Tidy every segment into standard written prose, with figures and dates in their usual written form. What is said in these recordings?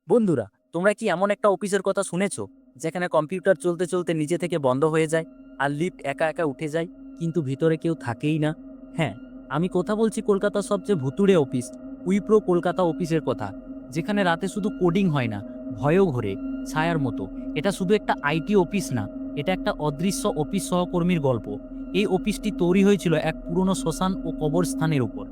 বন্ধুরা, তোমরা কি এমন একটা অফিসের কথা শুনেছো যেখানে কম্পিউটার চলতে চলতে নিজে থেকে বন্ধ হয়ে যায় আর লিফট একা একা উঠে যায়, কিন্তু ভিতরে কেউ থাকেই না? হ্যাঁ, আমি কথা বলছি কলকাতার সবচেয়ে ভুতুড়ে অফিস, উইপ্রো কলকাতা অফিসের কথা। যেখানে রাতে শুধু কোডিং হয় না, ভয়ও ঘোরে ছায়ার মতো। এটা শুধু একটা আইটি অফিস না, এটা একটা অদৃশ্য অফিস সহকর্মীর গল্প। এই অফিসটি তৈরি হয়েছিল এক পুরনো শ্মশান ও কবরস্থানের উপর।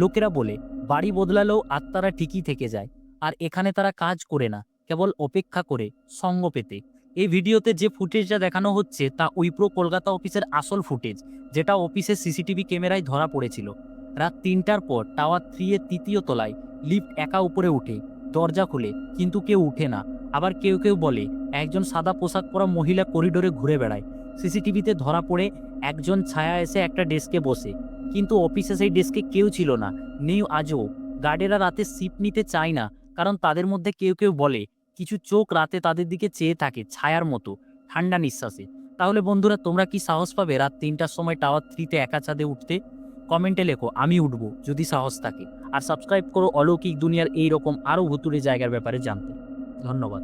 লোকেরা বলে বাড়ি বদলালেও আত্মারা ঠিকই থেকে যায়, আর এখানে তারা কাজ করে না, কেবল অপেক্ষা করে সঙ্গ পেতে। এই ভিডিওতে যে ফুটেজটা দেখানো হচ্ছে তা উইপ্রো কলকাতা অফিসের আসল ফুটেজ, যেটা অফিসের সিসিটিভি ক্যামেরায় ধরা পড়েছিল। রাত ৩টার পর টাওয়ার 3 এর তৃতীয় তলায় লিফট একা উপরে উঠে। দরজা খুলে, কিন্তু কেউ উঠে না। আবার কেউ কেউ বলে একজন সাদা পোশাক পরা মহিলা করিডোরে ঘুরে বেড়ায়। সিসিটিভিতে ধরা পড়ে একজন ছায়া এসে একটা ডেস্কে বসে, কিন্তু অফিসে সেই ডেস্কে কেউ ছিল না, নেই আজও। গার্ডেরা রাতে শিফট নিতে চায় না, কারণ তাদের মধ্যে কেউ কেউ বলে কিছু চোখ রাতে তাদের দিকে চেয়ে থাকে ছায়ার মতো, ঠান্ডা নিঃশ্বাসে। তাহলে বন্ধুরা, তোমরা কি সাহস পাবে রাত ৩টার সময় টাওয়ার 3-তে একা ছাদে উঠতে? কমেন্টে লেখো, আমি উঠবো যদি সাহস থাকে। আর সাবস্ক্রাইব করো অলৌকিক দুনিয়ার এই রকম আরও ভুতুড়ে জায়গার ব্যাপারে জানতে। ধন্যবাদ।